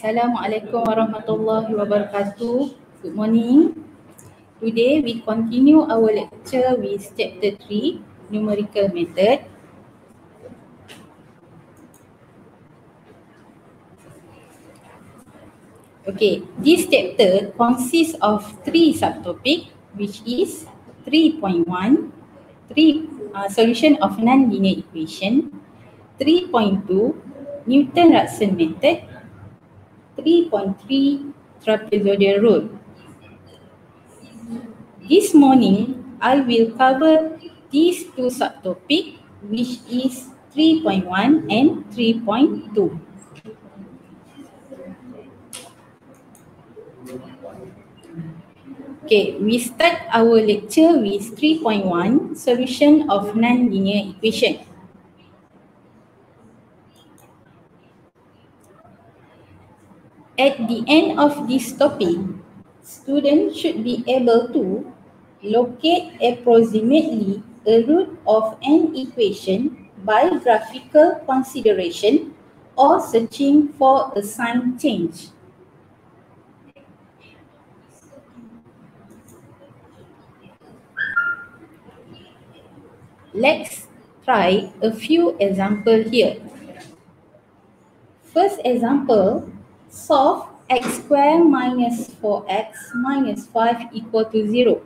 Assalamualaikum warahmatullahi wabarakatuh. Good morning. Today we continue our lecture with chapter 3, Numerical Method. Okay, this chapter consists of 3 subtopics, which is 3.1, solution of nonlinear equation, 3.2 Newton-Raphson Method, 3.3 trapezoidal rule. This morning, I will cover these two subtopics, which is 3.1 and 3.2. Okay, we start our lecture with 3.1, solution of nonlinear equation. At the end of this topic, students should be able to locate approximately a root of an equation by graphical consideration or searching for a sign change. Let's try a few examples here. First example, solve x squared minus 4x minus 5 equal to 0.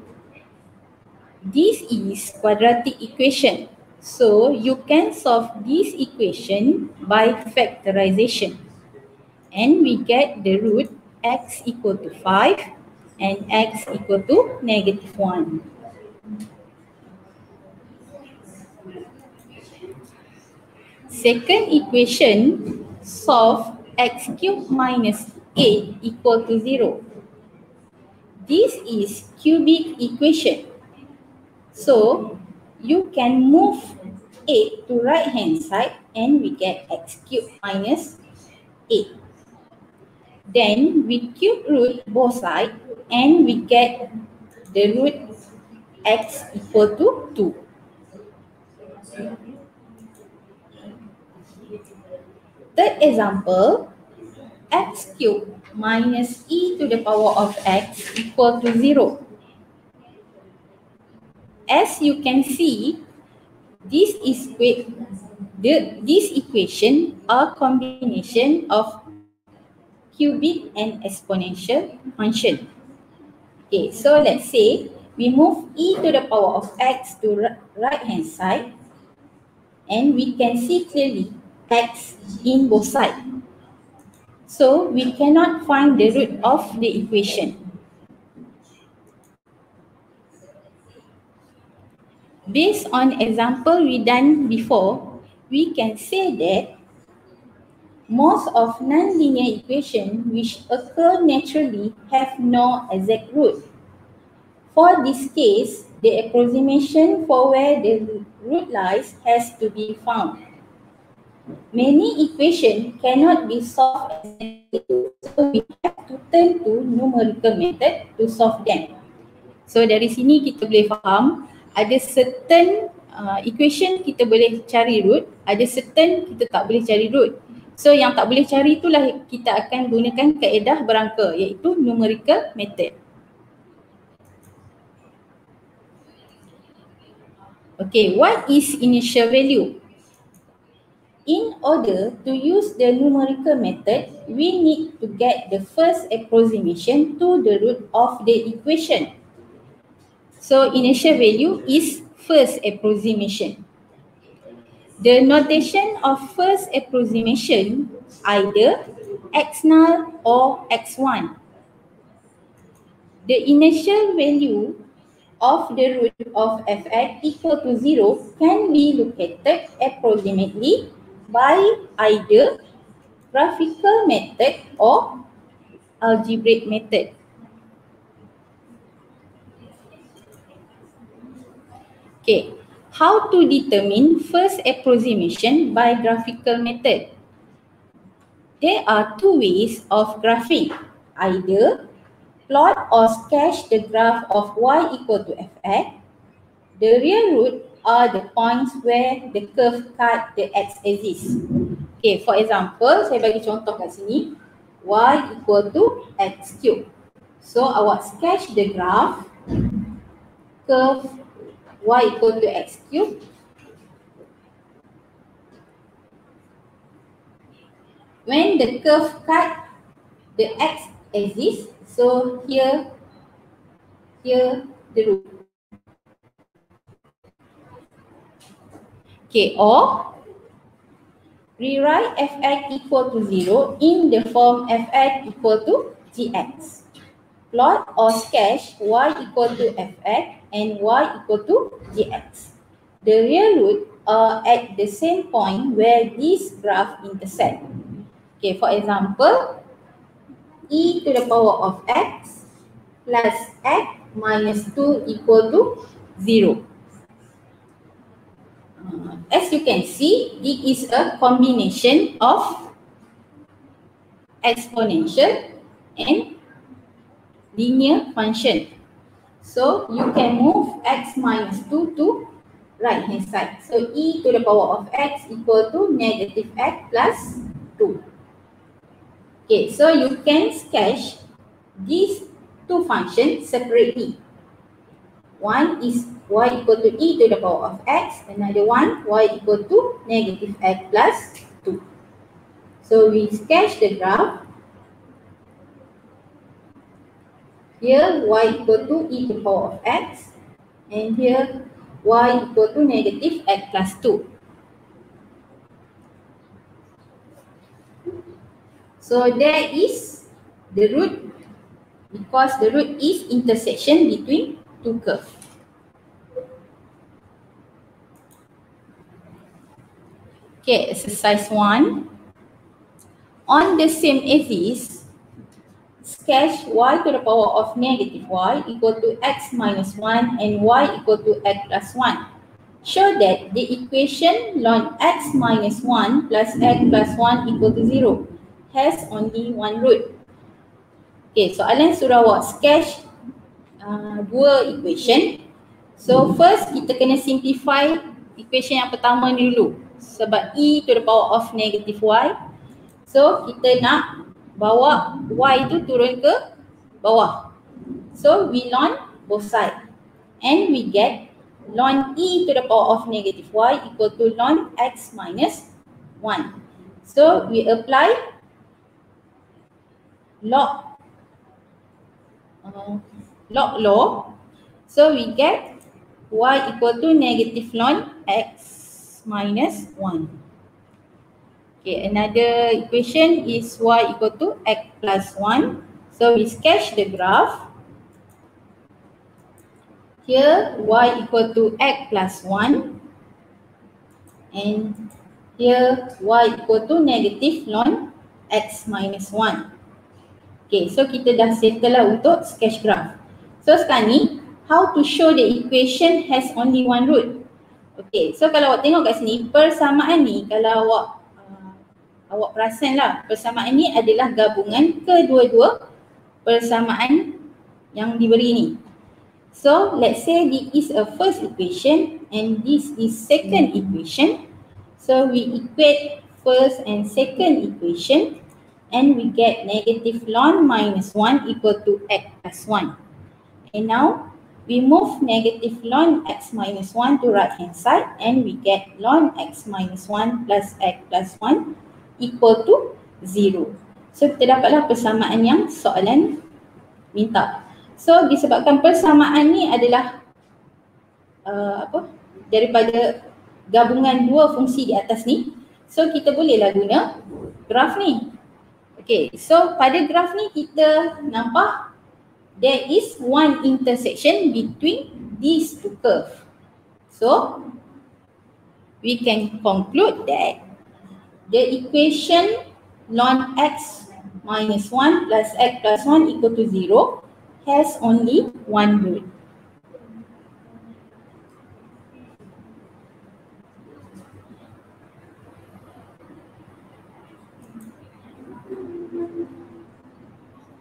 This is quadratic equation. So you can solve this equation by factorization. And we get the root x equal to 5 and x equal to negative 1. Second equation, solve x cubed minus 8 equal to 0. This is cubic equation. So you can move 8 to right hand side and we get x cubed minus 8. Then we cube root both sides and we get the root x equal to 2. Third example, x cubed minus e to the power of x equal to 0. As you can see, this equation are combination of cubic and exponential function. Okay, so let's say we move e to the power of x to right hand side and we can see clearly x in both sides. So we cannot find the root of the equation. Based on example we done before, we can say that most of nonlinear equations which occur naturally have no exact root. For this case, the approximation for where the root lies has to be found. Many equations cannot be solved exactly, so we have to turn to numerical method to solve them. So dari sini kita boleh faham ada certain equation kita boleh cari root, ada certain kita tak boleh cari root. So yang tak boleh cari itulah kita akan gunakan kaedah berangka iaitu numerical method. Okay, what is initial value? In order to use the numerical method, we need to get the first approximation to the root of the equation. So initial value is first approximation. The notation of first approximation either x null or x1. The initial value of the root of fx equal to 0 can be located approximately by either graphical method or algebraic method. Okay, how to determine first approximation by graphical method? There are two ways of graphing. Either plot or sketch the graph of y equal to fx. The real root are the points where the curve cut the x-axis. Okay, for example, saya bagi contoh kat sini. y equal to x cube. So awak sketch the graph curve y equal to x cube. When the curve cut the x axis, so here the root. Okay, or rewrite fx equal to 0 in the form fx equal to gx. Plot or sketch y equal to fx and y equal to gx. The real root are at the same point where these graph intersect. Okay, for example, e to the power of x plus x minus 2 equal to 0. As you can see, it is a combination of exponential and linear function. So you can move x minus 2 to right hand side. So e to the power of x equal to negative x plus 2. Okay, so you can sketch these two functions separately. One is y equal to e to the power of x, another one y equal to negative x plus 2. So we sketch the graph. Here y equal to e to the power of x, and here y equal to negative x plus 2. So there is the root, because the root is intersection between two curves. Okay, exercise 1. On the same axis, sketch y to the power of negative y equal to x minus 1 and y equal to x plus 1. Show that the equation ln x minus 1 plus x plus 1 equal to 0 has only one root. Okay, soalan suruh awak sketch dua equation. So first kita kena simplify equation yang pertama ni dulu. Sebab e to the power of negative y, so kita nak bawa y tu turun ke bawah. So we ln both sides and we get ln e to the power of negative y equal to ln x minus 1. So we apply log law. So we get y equal to negative ln x minus 1. Okay, another equation is y equal to x plus 1. So we sketch the graph. Here y equal to x plus 1 and here y equal to negative ln x minus 1. Okay, so kita dah settle lah untuk sketch graph. So sekarang ni, how to show the equation has only one root. Okay, so kalau awak tengok kat sini, persamaan ni kalau awak perasan lah, persamaan ni adalah gabungan kedua-dua persamaan yang diberi ni. So let's say this is a first equation and this is second equation. So we equate first and second equation and we get negative ln minus 1 equal to x plus 1. And now we move negative ln x minus 1 to right hand side and we get ln x minus 1 plus x plus 1 equal to 0. So kita dapatlah persamaan yang soalan minta. So disebabkan persamaan ni adalah daripada gabungan dua fungsi di atas ni, so kita bolehlah guna graf ni. Okay, so pada graf ni kita nampak there is one intersection between these two curves. So we can conclude that the equation ln x minus 1 plus x plus 1 equal to 0 has only one root.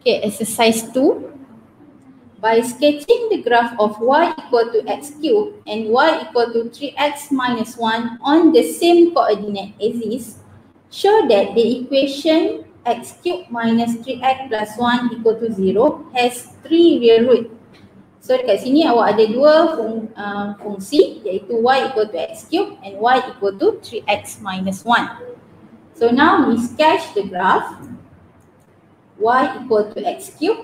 Okay, exercise 2. By sketching the graph of y equal to x cubed and y equal to 3x minus 1 on the same coordinate axis, show that the equation x cube minus 3x plus 1 equal to 0 has 3 real root. So dekat sini awak ada dua fungsi, iaitu y equal to x cube and y equal to 3x minus 1. So now we sketch the graph y equal to x cube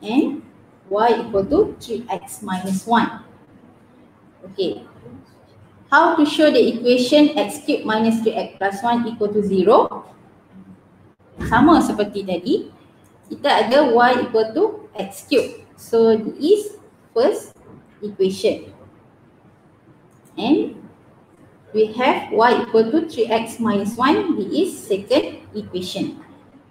and y equal to 3x minus 1. Okay. How to show the equation x cube minus 3x plus 1 equal to 0? Sama seperti tadi, kita ada y equal to x cube. So this is first equation. And we have y equal to 3x minus 1, this is second equation.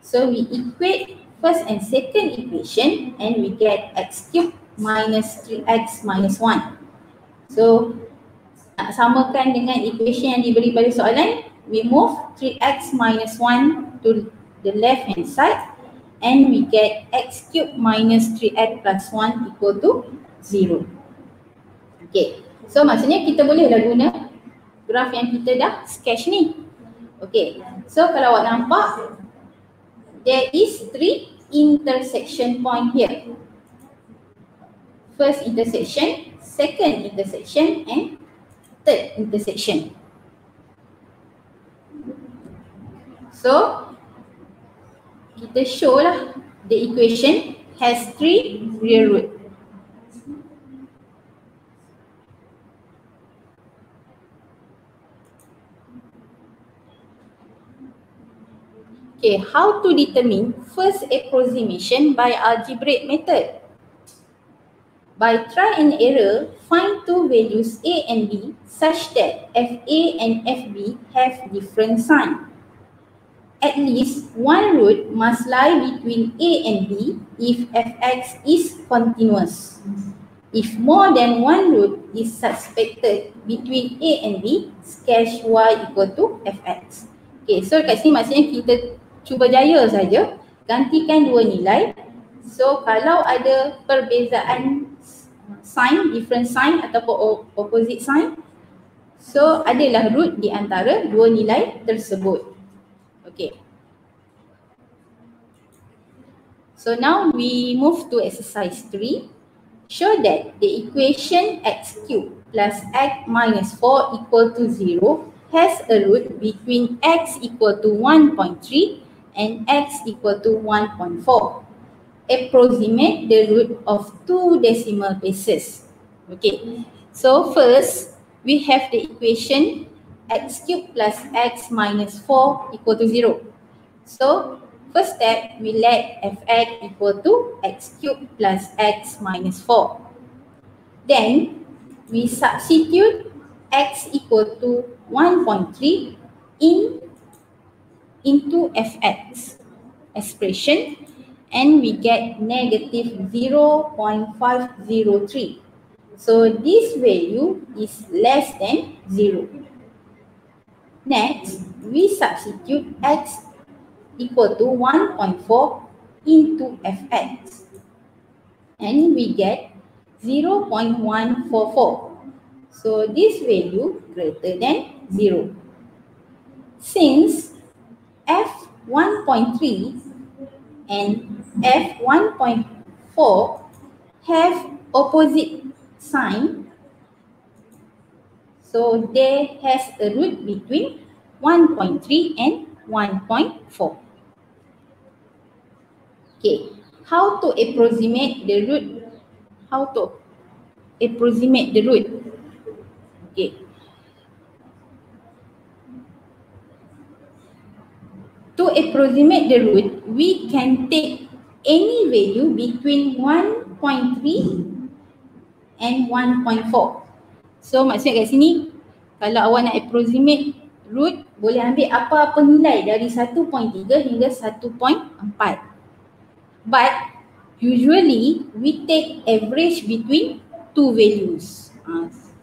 So we equate first and second equation and we get x cube minus 3x minus 1. So nak samakan dengan equation yang diberi pada soalan, we move 3x minus 1 to the left hand side and we get x cube minus 3x plus 1 equal to 0. Okay, so maksudnya kita bolehlah guna graf yang kita dah sketch ni. Okay, so kalau awak nampak, there is 3 intersection point here. First intersection, second intersection and third intersection. So kita show lah the equation has 3 real root. Okay, how to determine first approximation by algebraic method? By try and error, find two values a and b such that fa and fb have different sign. At least one root must lie between a and b if fx is continuous. If more than one root is suspected between a and b, sketch y equal to fx. Okay, so kat sini maksudnya kita cuba jaya saja, gantikan dua nilai. So kalau ada perbezaan sign, different sign ataupun opposite sign, so adalah root di antara dua nilai tersebut. Okay. So now we move to exercise 3. Show that the equation x cube plus x minus 4 equal to 0 has a root between x equal to 1.3 and x equal to 1.4. Approximate the root of two decimal places. Okay, so first we have the equation x cube plus x minus 4 equal to 0. So first step, we let fx equal to x cube plus x minus 4. Then we substitute x equal to 1.3 into fx expression and we get negative 0.503. So this value is less than 0. Next, we substitute x equal to 1.4 into fx and we get 0.144. So this value greater than 0. Since f1.3 and f1.4 have opposite sign, so there has a root between 1.3 and 1.4. Okay, how to approximate the root? How to approximate the root? Okay. To approximate the root, we can take any value between 1.3 and 1.4. So maksudnya kat sini, kalau awak nak approximate root, boleh ambil apa-apa nilai dari 1.3 hingga 1.4. But usually we take average between two values.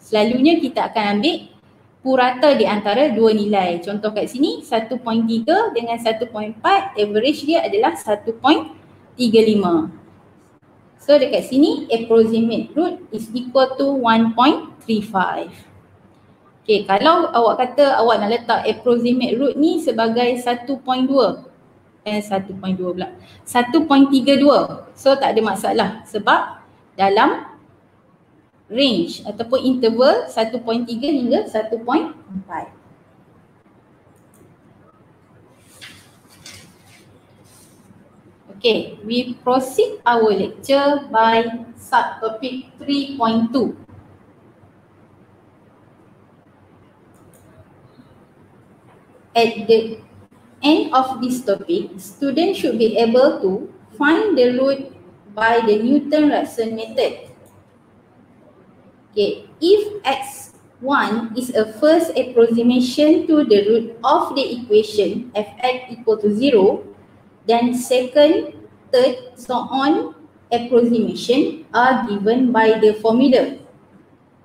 Selalunya kita akan ambil purata di antara dua nilai. Contoh kat sini 1.3 dengan 1.4, average dia adalah 1.35. So dekat sini approximate root is equal to 1.35. Okay, kalau awak kata awak nak letak approximate root ni sebagai 1.2, 1.2 pula. 1.32. So tak ada masalah sebab dalam range ataupun interval 1.3 hingga 1.4. Okay, we proceed our lecture by subtopic 3.2. At the end of this topic, students should be able to find the root by the Newton-Raphson method. Okay, if x1 is a first approximation to the root of the equation fx equal to 0, then second, third, so on approximation are given by the formula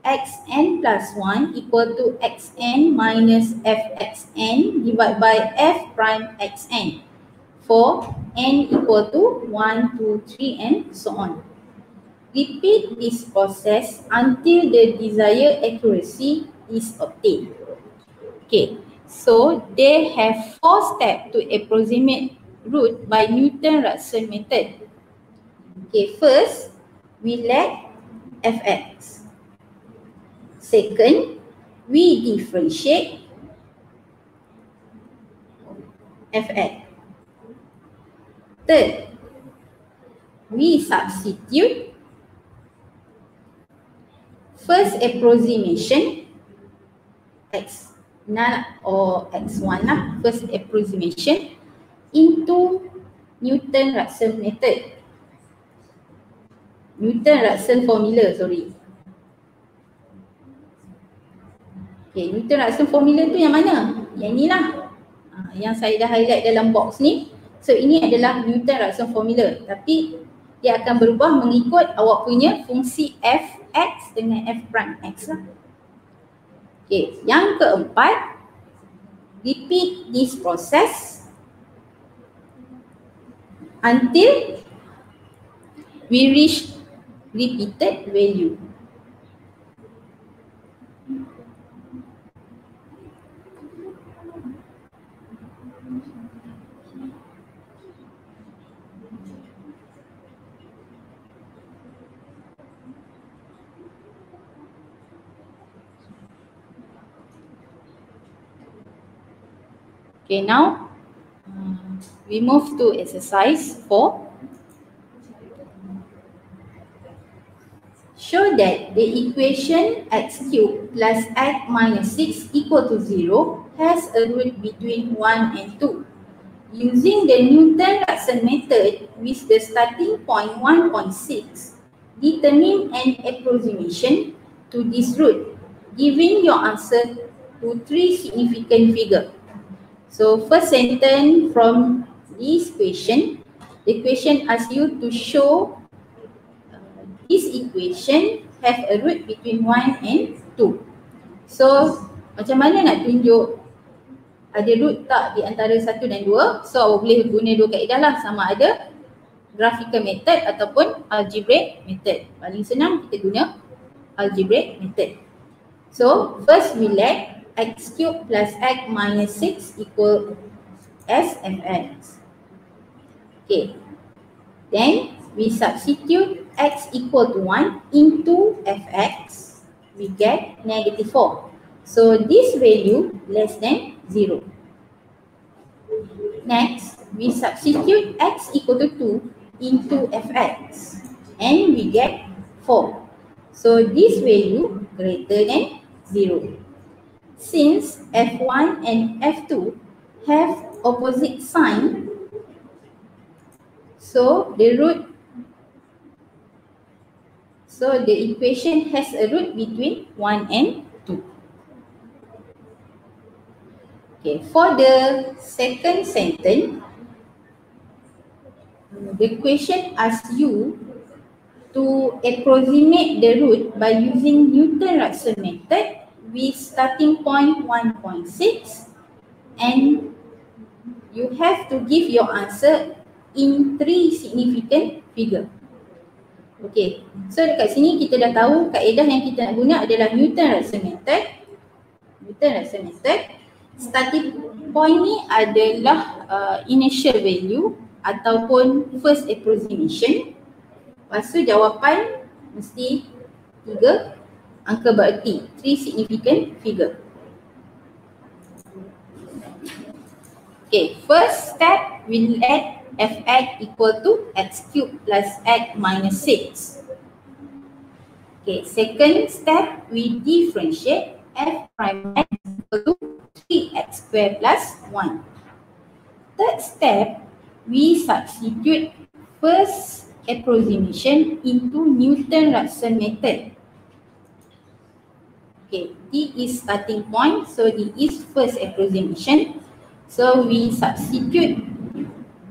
xn plus 1 equal to xn minus fxn divided by f prime xn for n equal to 1, 2, 3 and so on. Repeat this process until the desired accuracy is obtained. Okay, so they have 4 steps to approximate root by Newton-Raphson method. Okay, first we let fx. Second, we differentiate fx. Third, we substitute first approximation x null or x1 lah, first approximation into Newton-Raphson method. Newton-Raphson formula, sorry. Okay, Newton-Raphson formula tu yang mana? Yang ni lah. Yang saya dah highlight dalam box ni. So ini adalah Newton-Raphson formula. Tapi dia akan berubah mengikut awak punya fungsi fx dengan f prime x lah. Okay, yang keempat, repeat this process until we reach repeated value. Okay, now we move to exercise 4. Show that the equation x cubed plus x minus 6 equal to 0 has a root between 1 and 2. Using the Newton-Raphson method with the starting point 1.6, determine an approximation to this root, giving your answer to 3 significant figures. So first sentence from this question, the question asks you to show this equation have a root between 1 and 2. So macam mana nak tunjuk ada root tak di antara 1 dan 2? So awak boleh guna 2 kaedah lah, sama ada graphical method ataupun algebraic method. Paling senang kita guna algebraic method. So first we let x cubed plus x minus 6 equal s fx. Okay, then we substitute x equal to 1 into fx, we get negative 4. So this value less than 0. Next, we substitute x equal to 2 into fx and we get 4. So this value greater than 0. Since f1 and f2 have opposite sign, so the equation has a root between 1 and 2. Okay, for the second sentence, the question asks you to approximate the root by using Newton-Raphson method with starting point 1.6 and you have to give your answer in 3 significant figure. Okay, so dekat sini kita dah tahu kaedah yang kita nak guna adalah Newton-Raphson method. Starting point ni adalah initial value ataupun first approximation. Lepas tu jawapan mesti 3 angka bererti, 3 significant figure. Okay, first step we let fx equal to x cubed plus x minus 6. Okay, second step we differentiate f prime x equal to 3x squared plus 1. Third step, we substitute first approximation into Newton-Raphson method. Okay, D is starting point, so D is first approximation. So we substitute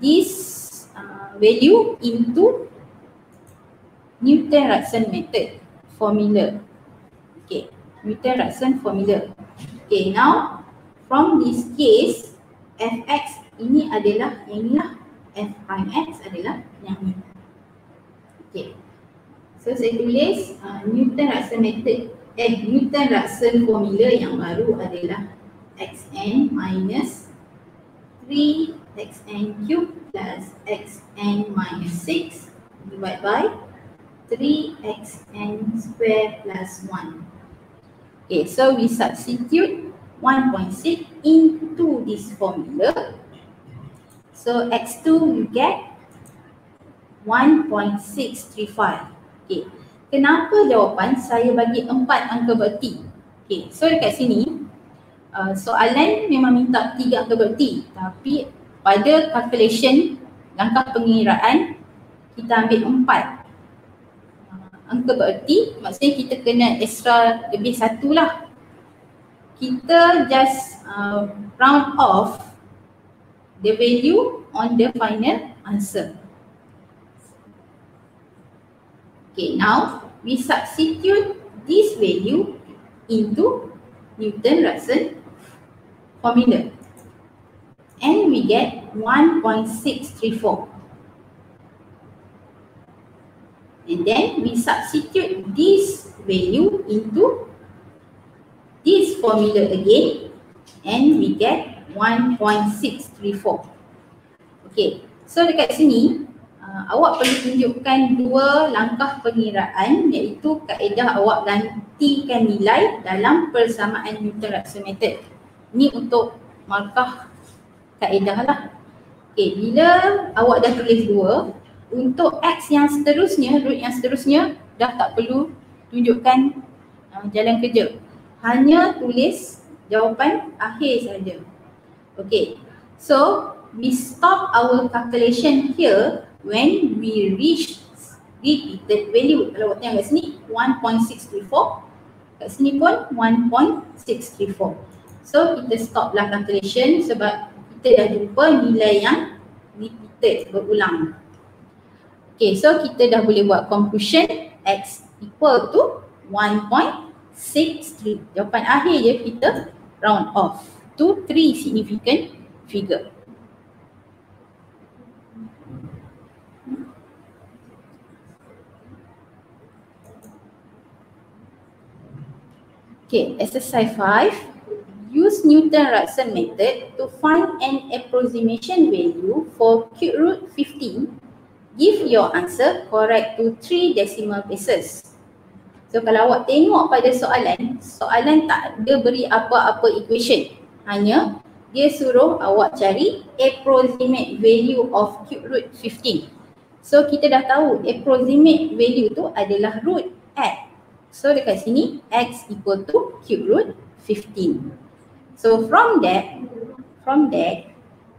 this value into Newton-Raphson method formula. Okay, Newton-Raphson formula. Okay, now from this case, fx ini adalah yang ni lah, f prime x adalah yang ni. Okay, so saya tulis Newton-Raphson method, Newton-Raphson formula yang baru adalah xn minus 3xn cubed plus xn minus 6 divided by 3xn squared plus 1. Okay, so we substitute 1.6 into this formula. So x2 you get 1.635. Okay, kenapa jawapan saya bagi 4 angka bererti? Okay, so dekat sini soalan memang minta 3 angka bererti, tapi pada calculation langkah pengiraan kita ambil 4 angka bererti, maksudnya kita kena extra lebih 1 lah. Kita just round off the value on the final answer. Okay, now we substitute this value into Newton-Raphson formula and we get 1.634. And then we substitute this value into this formula again and we get 1.634. Okay, so dekat sini awak perlu tunjukkan 2 langkah pengiraan, iaitu kaedah awak gantikan nilai dalam persamaan Newton-Raphson method. Ni untuk markah kaedah lah. Okay, bila awak dah tulis 2, untuk x yang seterusnya, root yang seterusnya dah tak perlu tunjukkan jalan kerja. Hanya tulis jawapan akhir saja. Okay, so we stop our calculation here when we reach repeated value. Kalau awak tengok kat sini 1.634, kat sini pun 1.634. So kita stop lah calculation sebab kita dah jumpa nilai yang repeated, berulang. Okay, so kita dah boleh buat conclusion x equal to 1.63. Jawapan akhir je kita round off to 3 significant figure. Okay, exercise 5. Use Newton-Raphson method to find an approximation value for cube root 15. Give your answer correct to 3 decimal places. So kalau awak tengok pada soalan tak ada beri apa-apa equation. Hanya dia suruh awak cari approximate value of cube root 15. So kita dah tahu approximate value tu adalah root x. So dekat sini x equal to cube root 15. So from that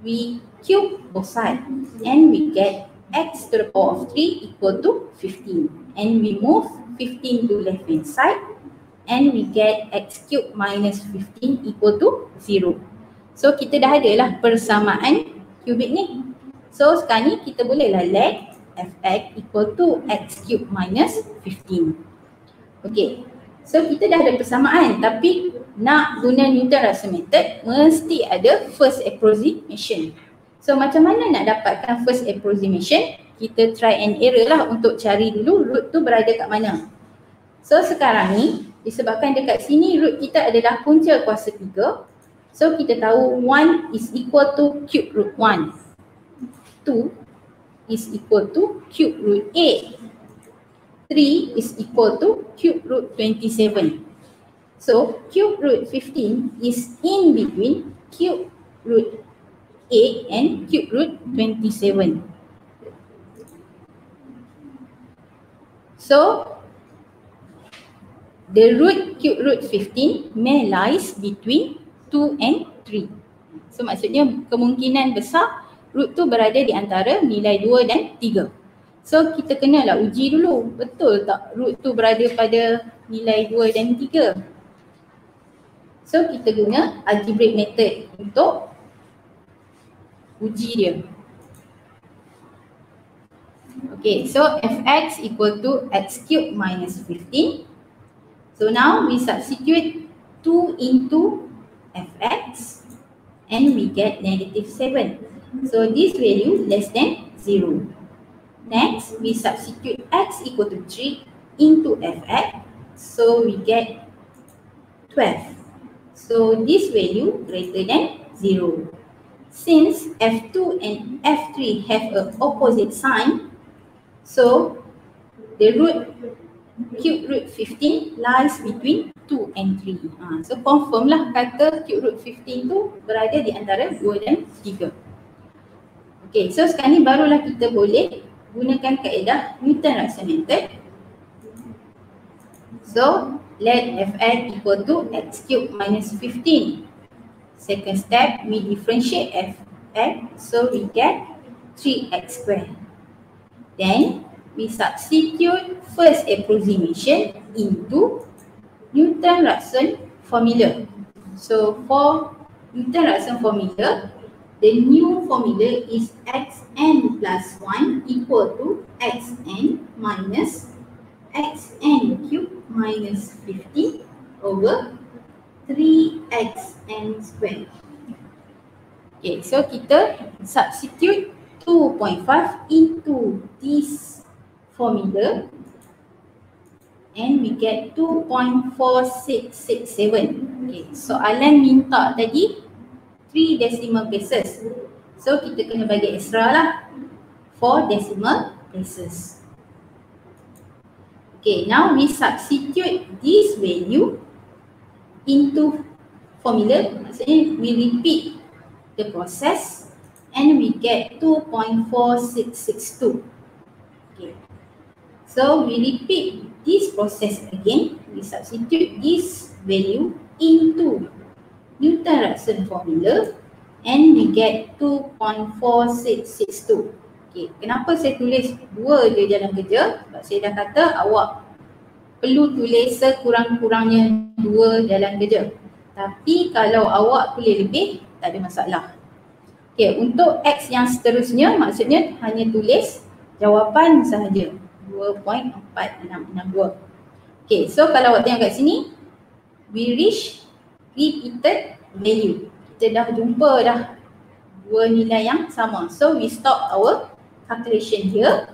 we cube both sides and we get x to the power of 3 equal to 15, and we move 15 to left hand side and we get x cubed minus 15 equal to 0. So kita dah ada lah persamaan kubik ni. So sekarang ni kita bolehlah let fx equal to x cubed minus 15. Okay, so kita dah ada persamaan, tapi nak guna Newton-Raphson method mesti ada first approximation. So macam mana nak dapatkan first approximation? Kita try and error lah untuk cari dulu root tu berada kat mana. So sekarang ni disebabkan dekat sini root kita adalah punca kuasa 3, So kita tahu 1 is equal to cube root 1. 2 is equal to cube root 8. 3 is equal to cube root 27. So cube root 15 is in between cube root 8 and cube root 27. So the root cube root 15 may lies between 2 and 3. So maksudnya kemungkinan besar root tu berada di antara nilai 2 dan 3. So kita kenalah uji dulu, betul tak root tu berada pada nilai 2 dan 3. So kita guna algebraic method untuk uji dia. Okay, so fx equal to x cube minus 15. So now we substitute 2 into fx and we get negative 7. So this value less than 0. Next, we substitute x equal to 3 into fx. So we get 12. So this value greater than 0. Since f2 and f3 have an opposite sign, so the cube root 15 lies between 2 and 3. So confirm lah kata cube root 15 tu berada di antara 2 dan 3. Okay, so sekarang ni barulah kita boleh gunakan kaedah Newton-Raphson Method. So let fx equal to x cube minus 15. Second step, we differentiate fx, so we get 3x squared. Then we substitute first approximation into Newton-Raphson formula. So for Newton-Raphson formula, the new formula is xn plus 1 equal to xn minus xn cube minus 50 over 3xn squared. Okay, so kita substitute 2.5 into this formula and we get 2.4667. Okay, soalan minta tadi 3 decimal places. So kita kena bagi extra lah 4 decimal places. Okay, now we substitute this value into formula. Maksudnya we repeat the process and we get 2.4662. Okay. So we repeat this process again. We substitute this value into Newton-Raphson formula and we get 2.4662. Okay, kenapa saya tulis 2 je dalam kerja? Sebab saya dah kata awak perlu tulis sekurang-kurangnya 2 dalam kerja. Tapi kalau awak tulis lebih, tak ada masalah. Okay, untuk X yang seterusnya maksudnya hanya tulis jawapan sahaja, 2.4662. Okay, so kalau awak tengok kat sini, we reach repeated value. Kita dah jumpa dah 2 nilai yang sama. So we stop our calculation here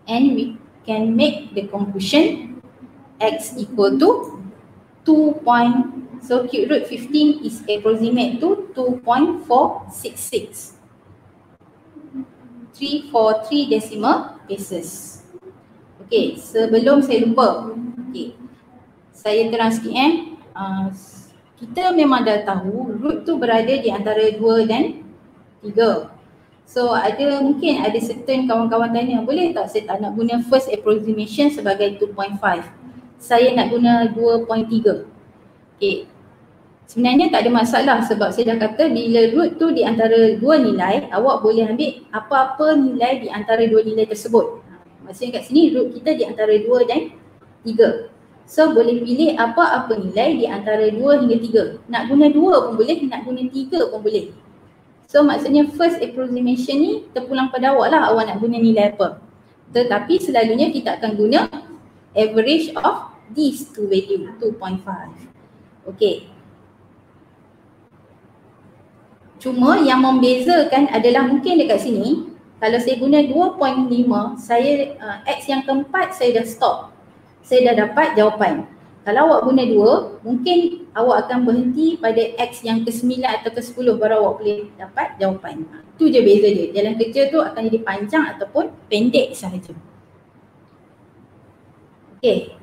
and we can make the conclusion x equal to 2. So cube root 15 is approximate to 2.466. 3 decimal places. Okay, sebelum saya lupa, okay, saya terang sikit kita memang dah tahu root tu berada di antara 2 dan 3. So mungkin ada certain kawan-kawan tanya, boleh tak saya tak nak guna first approximation sebagai 2.5, saya nak guna 2.3. Okay, sebenarnya tak ada masalah sebab saya dah kata bila root tu di antara 2 nilai, awak boleh ambil apa-apa nilai di antara 2 nilai tersebut. Maksudnya kat sini root kita di antara 2 dan 3. So boleh pilih apa-apa nilai di antara 2 hingga 3. Nak guna 2 pun boleh, nak guna 3 pun boleh. So maksudnya first approximation ni terpulang pada awak lah, awak nak guna nilai apa. Tetapi selalunya kita akan guna average of these two value, 2.5. Okay. Cuma yang membezakan adalah mungkin dekat sini, kalau saya guna 2.5, saya X yang keempat saya dah stop. Saya dah dapat jawapan. Kalau awak guna 2, mungkin awak akan berhenti pada X yang ke-9 atau ke-10 baru awak boleh dapat jawapan. Itu je beza dia. Jalan kerja tu akan jadi panjang ataupun pendek sahaja. Okey,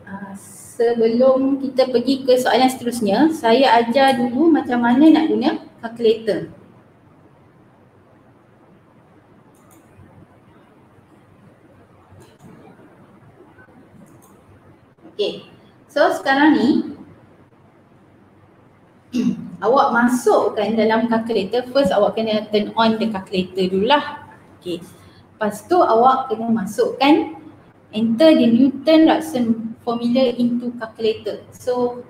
sebelum kita pergi ke soalan seterusnya, saya ajar dulu macam mana nak guna calculator. Okey, so sekarang ni awak masukkan dalam calculator. First awak kena turn on the calculator dululah. Okey, lepas tu awak kena masukkan, enter the Newton-Raphson formula into calculator. So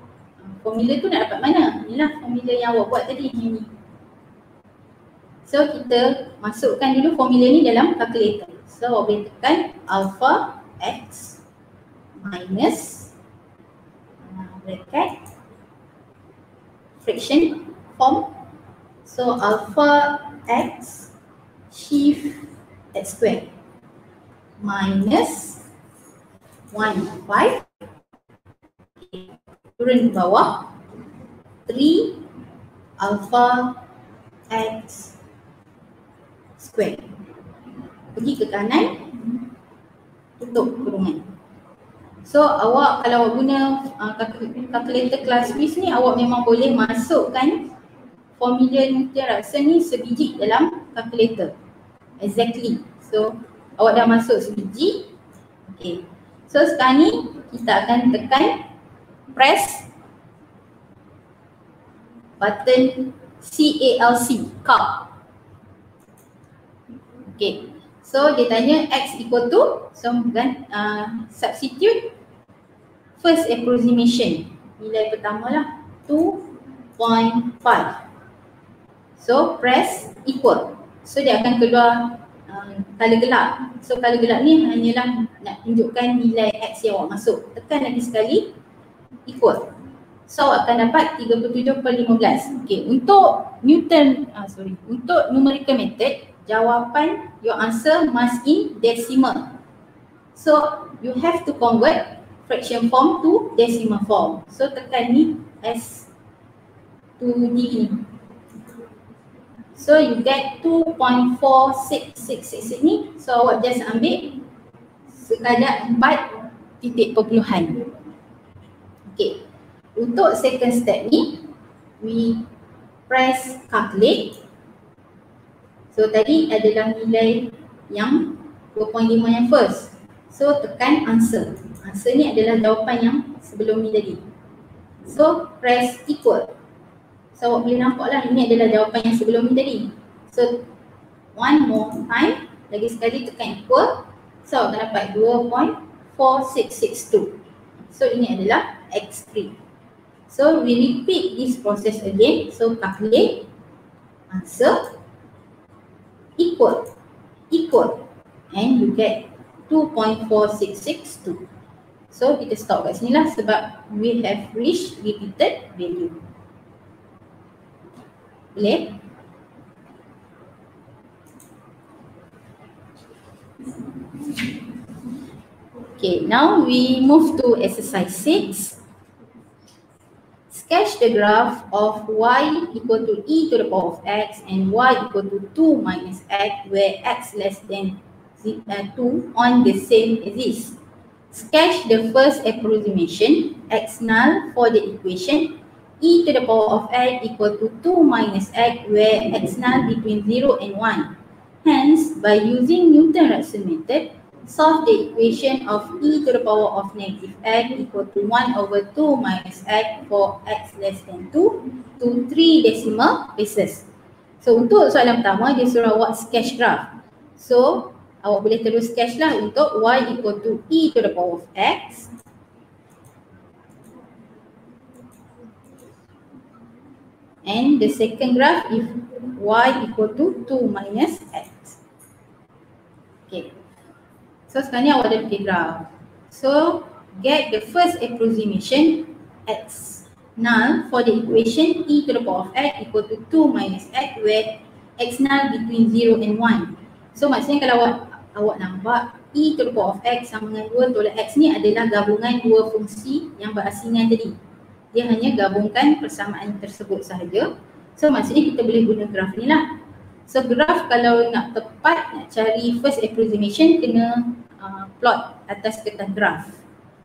formula tu nak dapat mana? Inilah formula yang awak buat tadi ni. So kita masukkan dulu formula ni dalam calculator. So awak boleh tekan alpha x minus bracket fraction form. So alpha x shift x squared minus 1, 5, turun ke bawah 3 alpha x squared. Pergi ke kanan, tutup kurungan. So awak kalau awak guna calculator kelas Swiss ni, awak memang boleh masukkan formula Newton-Raphson ni sebiji dalam calculator. Exactly. So awak dah masuk sebiji. Okay. So sekarang ni kita akan tekan press button CALC, calc. Okay. So dia tanya x equal to, so substitute first approximation, nilai pertama lah 2.5. So press equal. So dia akan keluar color gelap. So color gelap ni hanyalah nak tunjukkan nilai x yang awak masuk. Tekan lagi sekali equal. So awak akan dapat 37/15. Okay, untuk untuk numerical method, jawapan, your answer must in decimal. So you have to convert fraction form to decimal form. So tekan ni as to D. So you get 2.4666 ni. So awak just ambil sekadar 4 titik perpuluhan. Okay. Untuk second step ni, we press calculate. So tadi adalah nilai yang 2.5 yang first. So tekan answer. Answer ni adalah jawapan yang sebelum ni tadi. So press equal. So awak boleh nampak lah, ini adalah jawapan yang sebelum ni tadi. So one more time, lagi sekali tekan equal. So awak akan dapat 2.4662. So ini adalah x3. So we repeat this process again. So calculate, answer, equal, and you get 2.4662. So kita stop kat sini lah sebab we have reached repeated value. Boleh? Okay, now we move to exercise 6. Sketch the graph of y equal to e to the power of x and y equal to 2 minus x where x less than 2 on the same axis. Sketch the first approximation x null for the equation e to the power of x equal to 2 minus x where x null between 0 and 1. Hence, by using Newton-Raphson method, solve the equation of e to the power of negative x equal to 1 over 2 minus x for x less than 2 to 3 decimal places. So untuk soalan pertama, dia suruh awak sketch graph. So awak boleh terus sketch lah untuk y equal to e to the power of x. And the second graph is y equal to 2 minus x. Okay. So sekarang ni awak ada bikin graph. So get the first approximation x null for the equation e to the power of x equal to 2 minus x where x null between 0 and 1. So maksudnya kalau awak nampak e to the power of x sama dengan 2 tolak x ni adalah gabungan dua fungsi yang berasingan tadi. Dia hanya gabungkan persamaan tersebut sahaja. So maksudnya kita boleh guna graf ni lah. So graf kalau nak tepat, nak cari first approximation, kena plot atas kertas graf.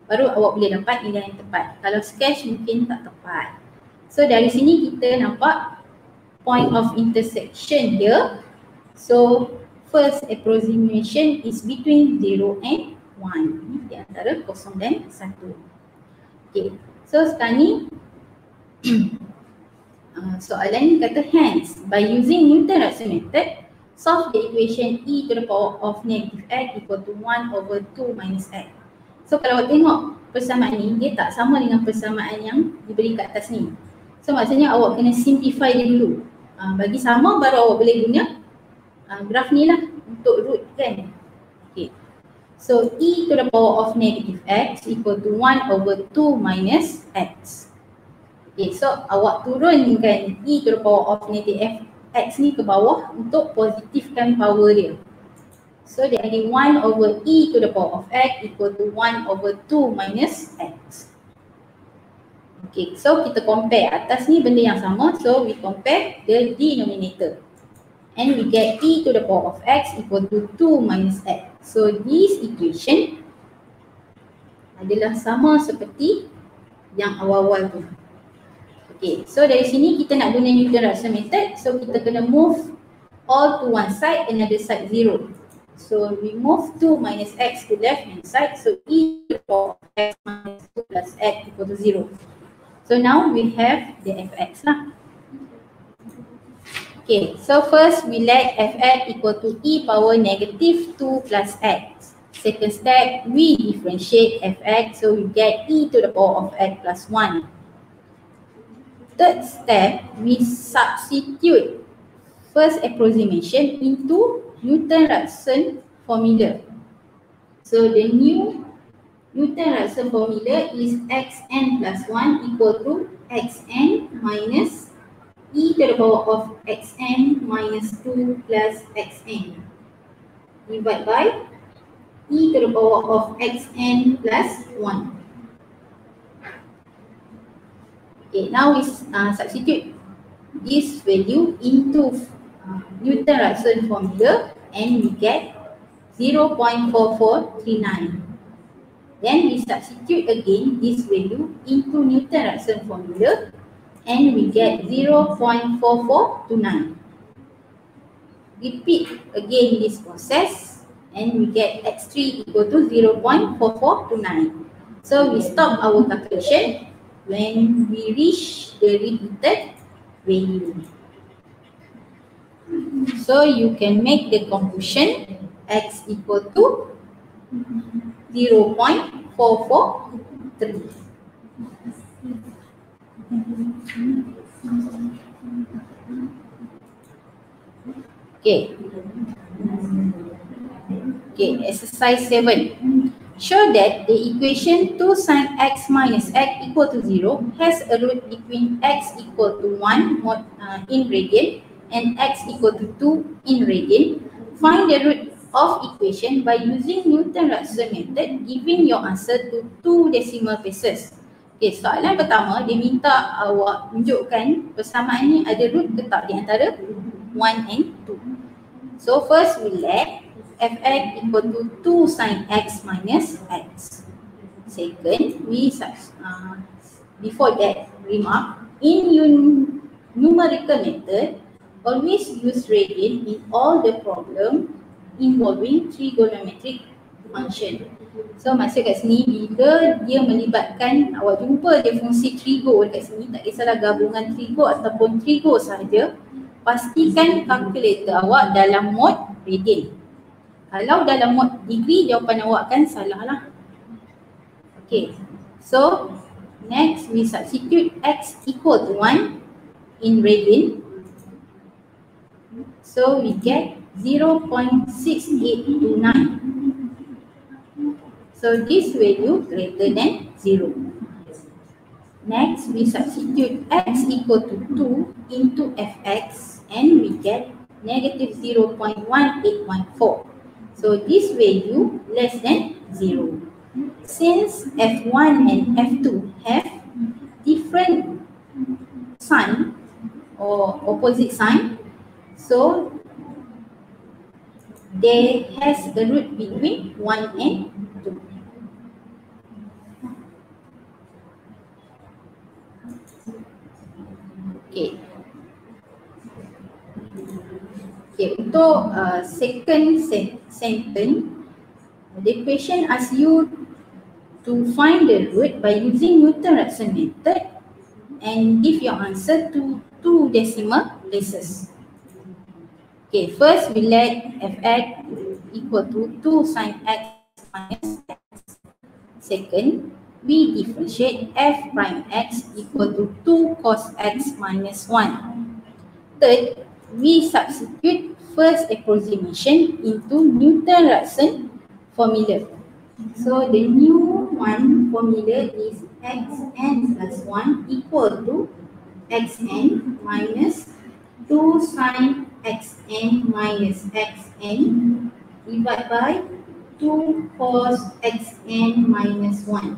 Baru awak boleh dapat nilai yang tepat. Kalau sketch mungkin tak tepat. So dari sini kita nampak point of intersection here. So first approximation is between 0 and 1. Ini di antara 0 dan 1. Okay. So sekarang ni soalan ni kata hence by using Newton-Raphson method solve the equation e to the power of negative x equal to 1 over 2 minus x. So kalau awak tengok persamaan ni, dia tak sama dengan persamaan yang diberi kat atas ni. So maksudnya awak kena simplify dia dulu. Bagi sama baru awak boleh guna graf ni lah untuk root kan. Okay. So e to the power of negative x equal to 1 over 2 minus x. Okay, so awak turunkan e to the power of negative x ni ke bawah untuk positifkan power dia. So dia ada 1 over e to the power of x equal to 1 over 2 minus x. Okay, so kita compare atas ni benda yang sama. So we compare the denominator. And we get e to the power of x equal to 2 minus x. So this equation adalah sama seperti yang awal-awal tu. Okay, so dari sini kita nak guna Newton-Raphson method. So kita kena move all to one side, another side 0. So we move 2 minus x to left hand side. So e to the power of x minus 2 plus x equal to 0. So now we have the fx lah. Okay, so first we let fx equal to e power negative 2 plus x. Second step, we differentiate fx, so we get e to the power of x plus 1. Third step, we substitute first approximation into Newton-Raphson formula. So the new Newton-Raphson formula is xn plus 1 equal to xn minus e to the power of xn minus 2 plus xn divided by e to the power of xn plus 1. Okay, now we substitute this value into Newton-Raphson formula and we get 0.4439. Then we substitute again this value into Newton-Raphson formula and we get 0.4429. Repeat again this process and we get x3 equal to 0.4429. So we stop our calculation when we reach the repeated value. So you can make the conclusion x equal to 0.443. Okay. Okay, exercise 7. Show that the equation 2 sin x minus x equal to 0 has a root between x equal to 1 in radian and x equal to 2 in radian. Find the root of equation by using Newton-Raphson method, giving your answer to 2 decimal places. Okay, soalan pertama dia minta awak tunjukkan persamaan ni ada root ke tak di antara 1 and 2. So first we let fx equal to 2 sin x minus x. Second, we before that remark, in numerical method, always use radian in all the problem involving trigonometric function. So maksud kat sini bila dia melibatkan, awak jumpa dia fungsi trigo dekat sini, tak kisahlah gabungan trigo ataupun trigo sahaja, pastikan kalkulator awak dalam mode radian. Kalau dalam mode degree, jawapan awak kan salah lah. Okay, so next we substitute x equal to 1 in radian. So we get 0.6829. So this value greater than 0. Next we substitute x equal to 2 into fx and we get negative 0.1814. So this value less than 0. Since F1 and F2 have different sign or opposite sign, so there has a root between 1 and 2. Okay. Okay, untuk second sentence, the question asks you to find the root by using Newton-Raphson method and give your answer to 2 decimal places. Okay, first we let fx equal to 2 sin x minus x. Second, we differentiate f prime x equal to 2 cos x minus 1. Third, we substitute first approximation into Newton-Raphson formula. So the new one formula is xn plus 1 equal to xn minus 2 sin xn minus xn divided by 2 cos xn minus 1.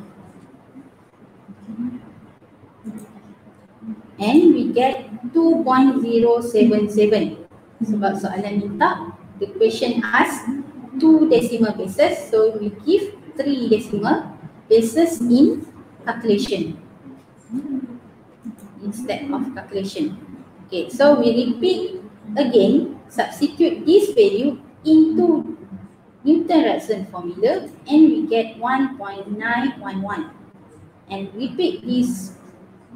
And we get 2.077. Sebab soalan minta, the question asks 2 decimal places, so we give 3 decimal places in calculation instead of calculation. Okay, so we repeat again, substitute this value into Newton-Raphson formula and we get 1.911. And repeat this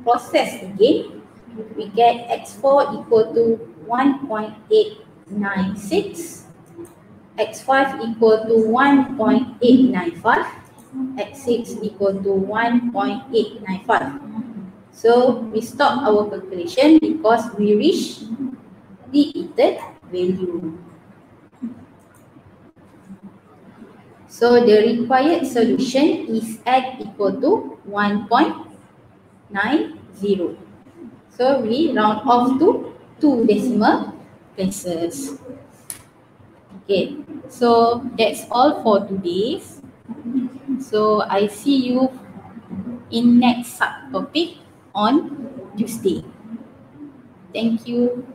process again, we get x4 equal to 1.896, x5 equal to 1.895, x6 equal to 1.895. So we stop our calculation because we reach the repeated value. So the required solution is x equal to 1.90. So we round off to 2 decimal places. Okay, so that's all for today. So I see you in next subtopic on Tuesday. Thank you.